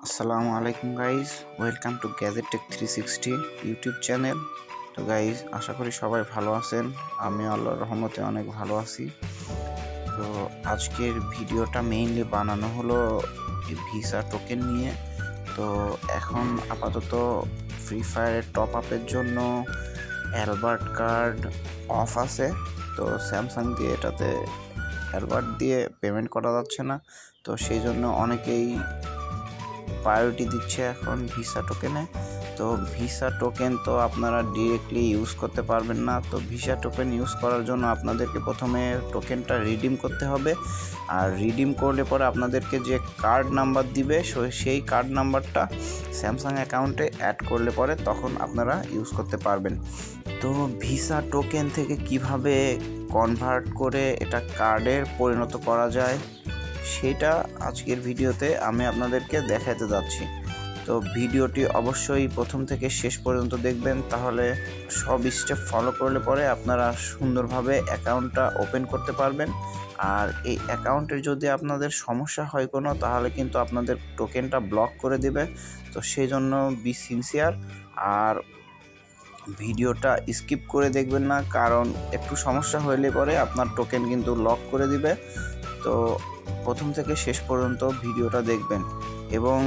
আসসালামু আলাইকুম guys, welcome to gadget tech 360 YouTube channel. তো গাইজ, আশা করি সবাই ভালো আছেন। আমি আল্লাহর রহমতে অনেক ভালো আছি। তো আজকের ভিডিওটা মেইনলি বানানো হলো ভিসা টোকেন নিয়ে। তো এখন আপাতত ফ্রি ফায়ারের টপ আপের জন্য অ্যালবার্ট কার্ড অফ আছে। তো স্যামসাং দিয়ে এটাতে অ্যালবার্ট দিয়ে পেমেন্ট করা যাচ্ছে না। তো সেই জন্য অনেকেই প্রায়োরিটি দিচ্ছে এখন ভিসা টোকেনে। তো ভিসা টোকেন তো আপনারা ডিরেক্টলি ইউজ করতে পারবেন না। তো ভিসা টোকেন ইউজ করার জন্য আপনাদেরকে প্রথমে টোকেনটা রিডিম করতে হবে। আর রিডিম করলে পরে আপনাদেরকে যে কার্ড নাম্বার দিবে সেই কার্ড নাম্বারটা স্যামসাং অ্যাকাউন্টে অ্যাড করলে পরে তখন আপনারা ইউজ করতে পারবেন। তো ভিসা টোকেন থেকে কিভাবে কনভার্ট করে এটা কার্ডে পরিণত করা যায় সেটা আজকের ভিডিওতে আমি আপনাদেরকে দেখাতে যাচ্ছি। তো ভিডিওটি অবশ্যই প্রথম থেকে শেষ পর্যন্ত দেখবেন, তাহলে সব স্টেপ ফলো করলে পরে আপনারা সুন্দরভাবে অ্যাকাউন্টটা ওপেন করতে পারবেন। আর এই অ্যাকাউন্টের যদি আপনাদের সমস্যা হয় কোনো, তাহলে কিন্তু আপনাদের টোকেনটা ব্লক করে দিবে। তো সেই জন্য বি সিনসিয়ার আর ভিডিওটা স্কিপ করে দেখবেন না, কারণ একটু সমস্যা হইলে পরে আপনার টোকেন কিন্তু লক করে দিবে। তো প্রথম থেকে শেষ পর্যন্ত ভিডিওটা দেখবেন এবং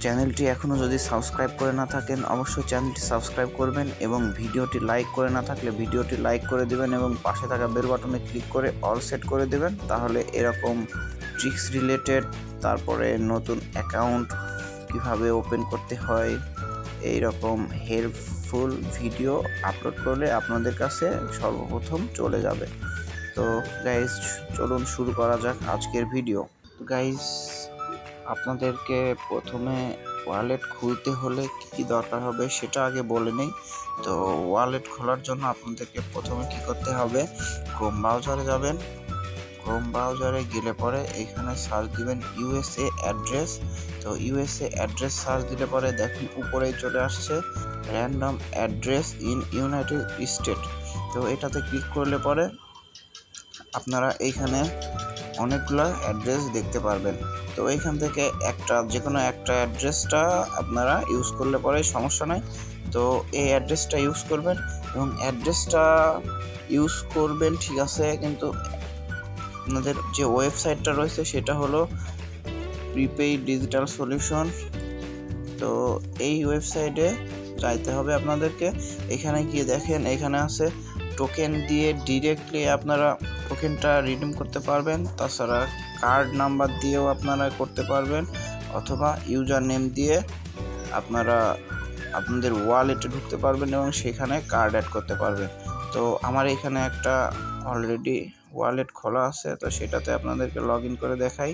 চ্যানেলটি এখনও যদি সাবস্ক্রাইব করে না থাকেন অবশ্যই চ্যানেলটি সাবস্ক্রাইব করবেন এবং ভিডিওটি লাইক করে না থাকলে ভিডিওটি লাইক করে দিবেন এবং পাশে থাকা বেল বাটনে ক্লিক করে অল সেট করে দিবেন। তাহলে এরকম ট্রিক্স রিলেটেড, তারপরে নতুন অ্যাকাউন্ট কিভাবে ওপেন করতে হয়, এই রকম হেল্পফুল ভিডিও আপলোড করলে আপনাদের কাছে সর্বপ্রথম চলে যাবে। তো গাইজ, চলুন শুরু করা যাক আজকের ভিডিও। তো গাইজ, আপনাদেরকে প্রথমে ওয়ালেট খুলতে হলে কী দরকার হবে সেটা আগে বলে নেই। তো ওয়ালেট খোলার জন্য আপনাদেরকে প্রথমে কী করতে হবে, ক্রোম ব্রাউজারে যাবেন। ক্রোম ব্রাউজারে গেলে পরে এখানে সার্চ দিবেন ইউএসএ অ্যাড্রেস। তো ইউএসএ অ্যাড্রেস সার্চ দিলে পরে দেখুন উপরেই চলে আসছে random address in United state. তো এটাতে ক্লিক করলে পরে আপনারা এইখানে অনেকগুলো অ্যাড্রেস দেখতে পারবেন। তো এইখান থেকে যে কোনো একটা অ্যাড্রেসটা আপনারা ইউজ করলে পরে সমস্যা নেই। তো এই অ্যাড্রেসটা ইউজ করবেন এবং অ্যাড্রেসটা ইউজ করবেন ঠিক আছে, কিন্তু আপনাদের যে ওয়েবসাইটটা রয়েছে সেটা হলো প্রিপেইড ডিজিটাল সলিউশন। তো এই ওয়েবসাইটে যাইতে হবে আপনাদেরকে। এখানে গিয়ে দেখেন এখানে আছে টোকেন দিয়ে ডিরেক্টলি আপনারা টোকেনটা রিডিম করতে পারবেন। তাছাড়া কার্ড নাম্বার দিয়েও আপনারা করতে পারবেন, অথবা ইউজার নেম দিয়ে আপনারা আপনাদের ওয়ালেটে ঢুকতে পারবেন এবং সেখানে কার্ড অ্যাড করতে পারবেন। তো আমার এখানে একটা অলরেডি ওয়ালেট খোলা আছে, তো সেটাতে আপনাদেরকে লগ ইন করে দেখাই।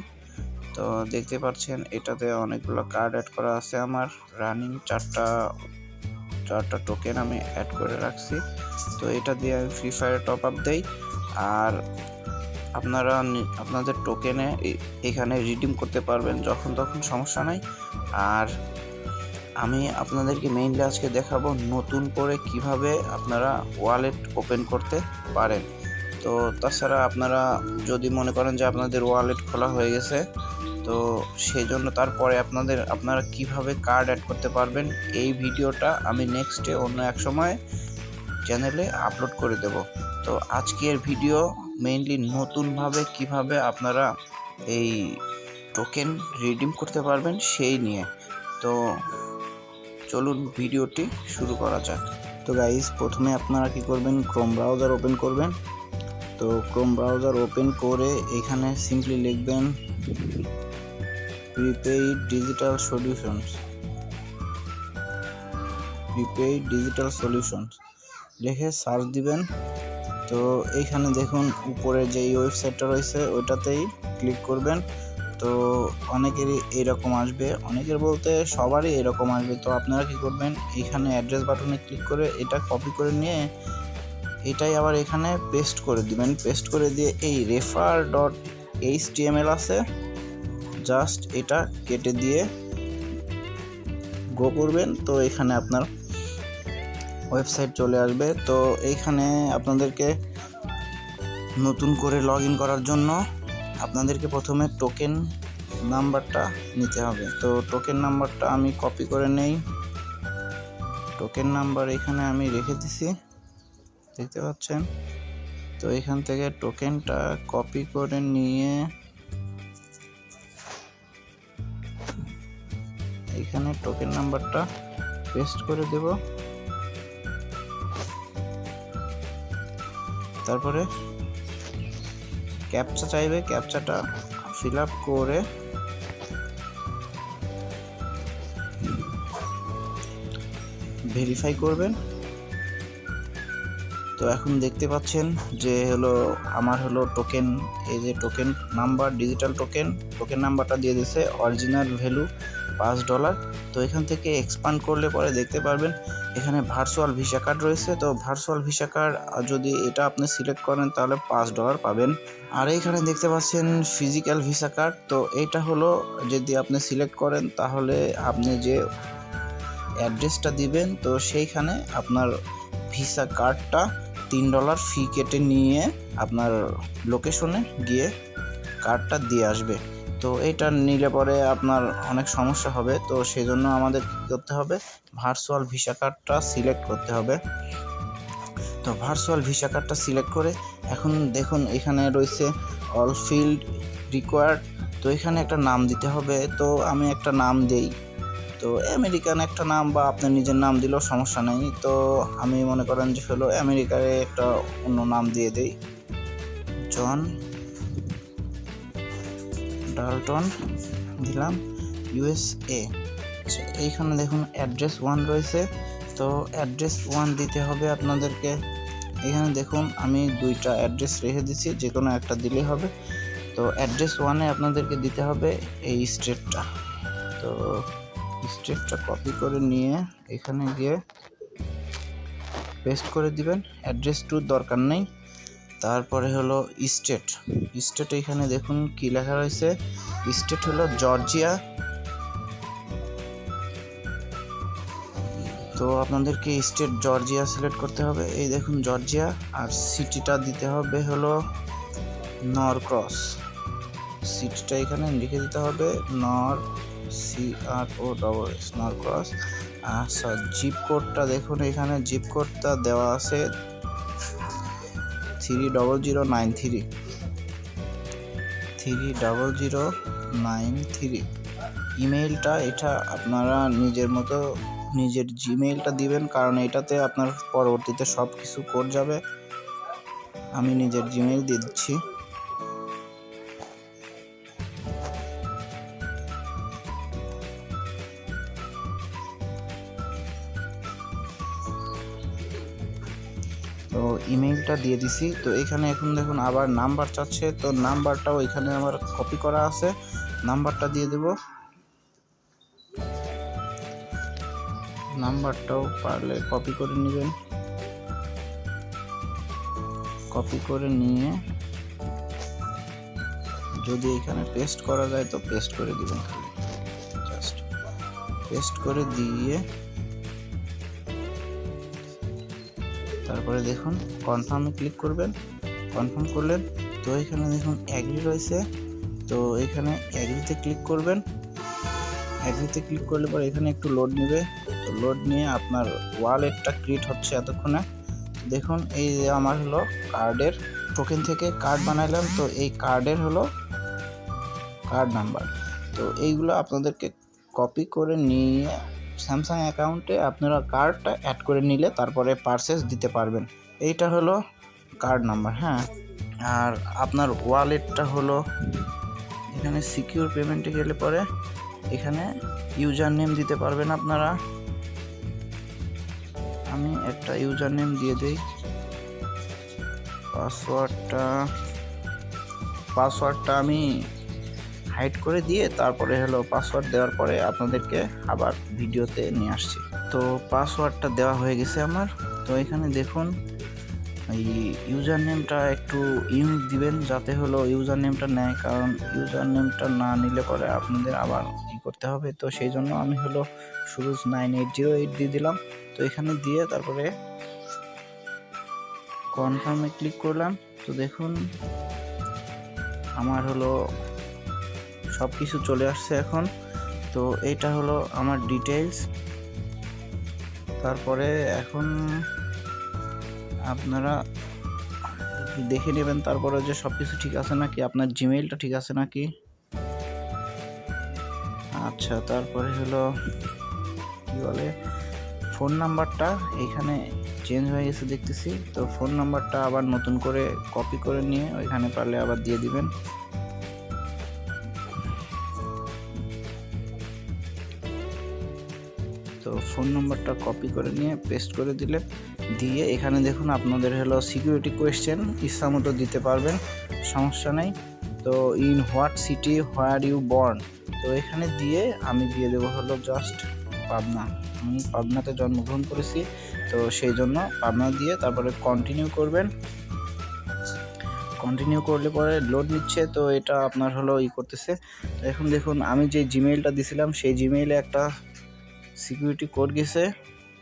তো দেখতে পাচ্ছেন এটাতে অনেকগুলো কার্ড অ্যাড করা আছে। আমার রানিং চারটা টোকেন আমি অ্যাড করে রাখছি। তো এটা দিয়ে আমি ফ্রি ফায়ারে টপ আপ দেই আর আপনারা আপনাদের টোকেনে এখানে রিডিম করতে পারবেন যখন তখন, সমস্যা নাই। আর আমি আপনাদেরকে মেইনলি আজকে দেখাবো নতুন করে কিভাবে আপনারা ওয়ালেট ওপেন করতে পারেন। তো তাছাড়া আপনারা যদি মনে করেন যে আপনাদের ওয়ালেট খোলা হয়ে গেছে, তো সেই জন্য তারপরে আপনারা কিভাবে কার্ড অ্যাড করতে পারবেন এই ভিডিওটা আমি নেক্সটে অন্য এক সময় চ্যানেলে আপলোড করে দেব। তো আজকের ভিডিও মেইনলি নতুনভাবে কিভাবে আপনারা এই টোকেন রিডিম করতে পারবেন সেই নিয়ে। তো চলুন ভিডিওটি শুরু করা যাক। তো গাইস, প্রথমে আপনারা কি করবেন, ক্রোম ব্রাউজার ওপেন করবেন। তো ক্রোম ব্রাউজার ওপেন করে এখানে সিম্পলি লিখবেন প্রিপেইড ডিজিটাল সলিউশনস লিখে সার্চ দিবেন। তো এইখানে দেখুন উপরে যে ওয়েবসাইটটা রয়েছে ওইটাতেই ক্লিক করবেন। তো অনেকেরই এরকম আসবে, অনেকের বলতে সবারই এরকম আসবে। তো আপনারা কি করবেন, এইখানে অ্যাড্রেস বাটনে ক্লিক করে এটা কপি করে নিয়ে এটাই আবার এখানে পেস্ট করে দিবেন। পেস্ট করে দিয়ে এই refer.html আছে, জাস্ট এটা কেটে দিয়ে গো করবেন। তো এখানে আপনার ওয়েবসাইট চলে আসবে। তো এইখানে আপনাদেরকে নতুন করে লগ ইন করার জন্য আপনাদেরকে প্রথমে টোকেন নাম্বারটা নিতে হবে। তো টোকেন নাম্বারটা আমি কপি করে নেই। টোকেন নাম্বার এখানে আমি রেখে দিছি, দেখতে পাচ্ছেন। তো এখান থেকে টোকেনটা কপি করে নিয়ে এখানে টোকেন নাম্বারটা পেস্ট করে দেব। তারপরে ক্যাপচা চাইবে, ক্যাপচাটা ফিল আপ করে ভেরিফাই করবেন। তো এখন দেখতে পাচ্ছেন যে হলো আমার হলো টোকেন, এই যে টোকেন নাম্বার, ডিজিটাল টোকেন নাম্বারটা দিয়ে দিয়েছে, অরিজিনাল ভ্যালু $5। তো এখান থেকে এক্সপান্ড করলে পরে দেখতে পারবেন এখানে ভার্চুয়াল ভিসা কার্ড রয়েছে। তো ভার্চুয়াল ভিসা কার্ড যদি এটা আপনি সিলেক্ট করেন তাহলে $5 পাবেন। আর এইখানে দেখতে পাচ্ছেন ফিজিক্যাল ভিসা কার্ড। তো এইটা হলো যদি আপনি সিলেক্ট করেন তাহলে আপনি যে অ্যাড্রেসটা দিবেন তো সেইখানে আপনার ভিসা কার্ডটা $3 ফি কেটে নিয়ে আপনার লোকেশনে গিয়ে কার্ডটা দিয়ে আসবে। তো এটা নিলে পরে আপনার অনেক সমস্যা হবে। তো সেজন্য আমাদের কী করতে হবে, ভার্চুয়াল ভিসা কার্ডটা সিলেক্ট করতে হবে। তো ভার্চুয়াল ভিসা কার্ডটা সিলেক্ট করে এখন দেখুন এখানে রয়েছে অল ফিল্ড রিকোয়ার্ড। তো এখানে একটা নাম দিতে হবে। তো আমি একটা নাম দেই, তো আমেরিকান একটা নাম বা আপনার নিজের নাম দিলেও সমস্যা নেই। তো আমি মনে করেন যে হলো আমেরিকার একটা অন্য নাম দিয়ে দেই, জন ডালটন দিলাম, USA। আচ্ছা, এইখানে দেখুন অ্যাড্রেস 1 রয়েছে। তো অ্যাড্রেস 1 দিতে হবে আপনাদেরকে। এখানে দেখুন আমি 2টা অ্যাড্রেস রেখে দিচ্ছি, যে কোনো একটা দিলেই হবে। তো অ্যাড্রেস 1-এ আপনাদেরকে দিতে হবে এই স্টেটটা। তো স্টেটটা কপি করে নিয়ে এখানে গিয়ে পেস্ট করে দিবেন। অ্যাড্রেস 2 দরকার নেই। তারপরে হলো স্টেট এখানে দেখুন কি লেখা রয়েছে, স্টেট হলো জর্জিয়া। তো আপনাদেরকে স্টেট জর্জিয়া সিলেক্ট করতে হবে, এই দেখুন জর্জিয়া। আর সিটিটা দিতে হবে হলো নরক্রস, সিটিটা এখানে লিখে দিতে হবে CROSS নরক্রস। আচ্ছা, জিপ কোডটা দেখুন এখানে জিপ কোডটা দেওয়া আছে 30093। ইমেইলটা এটা আপনারা নিজের মতো নিজের জিমেইলটা দিবেন, কারণ এটাতে আপনার পরবর্তীতে সব কিছু কোড যাবে। আমি নিজের জিমেইল দিয়ে দিচ্ছি। তো ইমেইলটা দিয়ে দিছি। তো এখানে এখন দেখুন আবার নাম্বার চাচ্ছে, তো নাম্বারটাও এখানে আমার কপি করা আছে, নাম্বারটা দিয়ে দেব। নাম্বারটাও পারলে কপি করে নেবেন, কপি করে নিয়ে যদি এখানে পেস্ট করা যায় তো পেস্ট করে দিবেন, খালি জাস্ট পেস্ট করে দিয়ে তারপরে দেখুন কনফার্মে ক্লিক করবেন। কনফার্ম করলেন, তো এখানে দেখুন অ্যাগ্রি রয়েছে। তো এখানে অ্যাগ্রিতে ক্লিক করবেন। অ্যাগ্রিতে ক্লিক করলে পরে এখানে একটু লোড নেবে। তো লোড নিয়ে আপনার ওয়ালেটটা ক্রিয়েট হচ্ছে এতক্ষণে। দেখুন এই যে আমার হলো কার্ডের টোকেন থেকে কার্ড বানাইলাম। তো এই কার্ডের হলো কার্ড নাম্বার। তো এইগুলো আপনাদেরকে কপি করে নিয়ে স্যামসাং অ্যাকাউন্টে আপনারা কার্ডটা অ্যাড করে নিলে তারপরে পারচেস দিতে পারবেন। এইটা হলো কার্ড নাম্বার। হ্যাঁ, আর আপনার ওয়ালেটটা হলো এখানে সিকিউর পেমেন্টে গেলে পরে এখানে ইউজার নেম দিতে পারবেন আপনারা। আমি একটা ইউজার নেম দিয়ে দিই। পাসওয়ার্ডটা আমি হাইড করে দিয়ে তারপরে হলো পাসওয়ার্ড দেওয়ার পরে আপনাদেরকে আবার ভিডিওতে নিয়ে আসছি। তো পাসওয়ার্ডটা দেওয়া হয়ে গেছে আমার। তো এখানে দেখুন এই ইউজার নেমটা একটু ইউনিক দিবেন, যাতে হলো ইউজার নেমটা নেয়, কারণ ইউজার নেমটা না নিলে পরে আপনাদের আবার করতে হবে। তো সেই জন্য আমি হলো সুরুজ 9808 দিয়ে দিলাম। তো এখানে দিয়ে তারপরে কনফার্মে ক্লিক করলাম। তো দেখুন আমার হলো সব কিছু চলে আসছে এখন। তো এইটা হলো আমার ডিটেলস। তারপরে এখন আপনারা দেখে নেবেন তারপরে যে সব কিছু ঠিক আছে নাকি, আপনার জিমেইলটা ঠিক আছে নাকি। আচ্ছা, তারপরে হলো কি বলে, ফোন নাম্বারটা এখানে চেঞ্জ হয়ে গেছে দেখতেছি। তো ফোন নাম্বারটা আবার নতুন করে কপি করে নিয়ে ওইখানে পারলে আবার দিয়ে দিবেন। তো ফোন নাম্বারটা কপি করে নিয়ে পেস্ট করে দিলে, দিয়ে এখানে দেখুন আপনাদের হলো সিকিউরিটি কোয়েশ্চেন ইচ্ছা মতো দিতে পারবেন, সমস্যা নেই। তো in what city where you born, তো এখানে দিয়ে আমি দিয়ে দেবো হলো জাস্ট পাবনা। আমি পাবনাতে জন্মগ্রহণ করেছি, তো সেই জন্য পাবনা দিয়ে তারপরে কন্টিনিউ করবেন। কন্টিনিউ করলে পরে লোড নিচ্ছে, তো এটা আপনার হলো করতেছে। তো এখন দেখুন আমি যে জিমেইলটা দিছিলাম সেই জিমেইলে একটা সিকিউরিটি কোড গেছে।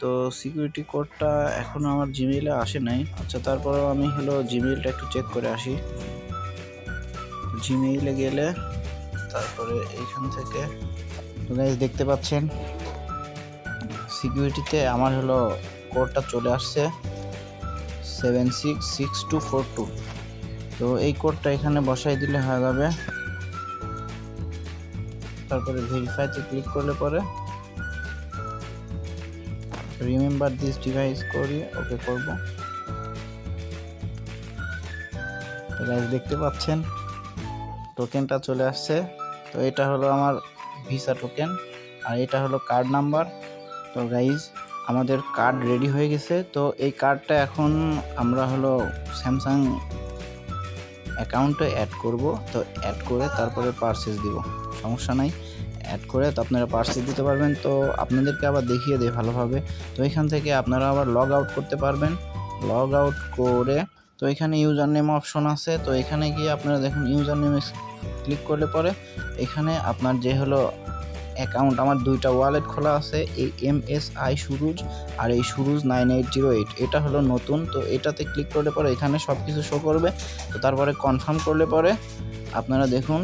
তো সিকিউরিটি কোডটা এখনো আমার জিমেইলে আসে নাই। আচ্ছা, তারপরেও আমি হলো জিমেইলটা একটু চেক করে আসি। জিমেইলে গেলে তারপরে এইখান থেকে তো গাইস দেখতে পাচ্ছেন সিকিউরিটিতে আমার হলো কোডটা চলে আসছে 766242। তো এই কোডটা এখানে বসাই দিলে হয়ে যাবে। তারপরে ভেরিফাইতে ক্লিক করলে পরে রিমেম্বার দিস ডিভাইস করি ওকে করব। তো গাইস দেখতে পাচ্ছেন টোকেনটা চলে আসছে। তো এটা হলো আমার ভিসা টোকেন আর এটা হলো কার্ড নাম্বার। তো গাইস আমাদের কার্ড রেডি হয়ে গেছে। তো এই কার্ডটা এখন আমরা হলো স্যামসাং অ্যাকাউন্টে অ্যাড করব। তো অ্যাড করে তারপরে পারচেজ দিব, সমস্যা নাই। অ্যাড করে তো আপনারা পারচেজ দিতে পারবেন। তো আপনাদেরকে আবার দেখিয়ে দেয় ভালোভাবে। তো এখান থেকে আপনারা আবার লগ আউট করতে পারবেন। লগ আউট করে তো এখানে ইউজার নেম অপশন আছে। তো এখানে গিয়ে আপনারা দেখুন ইউজার নেমে ক্লিক করলে পরে এখানে আপনার যে হলো অ্যাকাউন্ট, আমার দুইটা ওয়ালেট খোলা আছে, এই MSI সুরুজ আর এই সুরুজ 9808, এটা হলো নতুন। তো এটাতে ক্লিক করলে পরে এখানে সব কিছু শো করবে। তো তারপরে কনফার্ম করলে পরে আপনারা দেখুন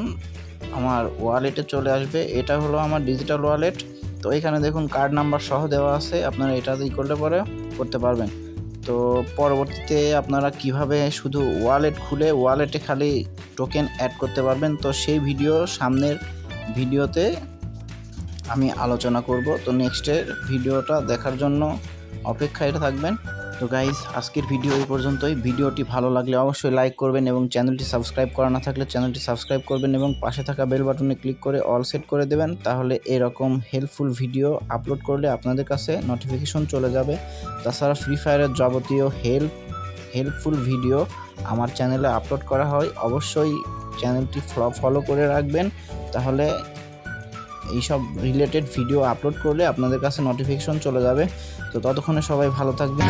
আমার ওয়ালেটে চলে আসবে। এটা হলো আমার ডিজিটাল ওয়ালেট। তো এখানে দেখুন কার্ড নাম্বার সহ দেওয়া আছে, আপনারা এটাতেই করলে পরে করতে পারবেন। তো পরবর্তীতে আপনারা কিভাবে শুধু ওয়ালেট খুলে ওয়ালেটে খালি টোকেন অ্যাড করতে পারবেন, তো সেই ভিডিও সামনের ভিডিওতে আমি আলোচনা করব। তো নেক্সটের ভিডিওটা দেখার জন্য অপেক্ষায় থাকবেন। তো গাইস আজকের ভিডিও এই পর্যন্তই। ভিডিওটি ভালো লাগলে অবশ্যই লাইক করবেন এবং চ্যানেলটি সাবস্ক্রাইব করা না থাকলে চ্যানেলটি সাবস্ক্রাইব করবেন এবং পাশে থাকা বেল বাটনে ক্লিক করে অল সেট করে দেবেন। তাহলে এরকম হেল্পফুল ভিডিও আপলোড করলে আপনাদের কাছে নোটিফিকেশন চলে যাবে। তাছাড়া ফ্রি ফায়ারের যাবতীয় হেল্পফুল ভিডিও আমার চ্যানেলে আপলোড করা হয়, অবশ্যই চ্যানেলটি ফলো করে রাখবেন। তাহলে এইসব রিলেটেড ভিডিও আপলোড করলে আপনাদের কাছে নোটিফিকেশন চলে যাবে। তো ততক্ষণে সবাই ভালো থাকবেন।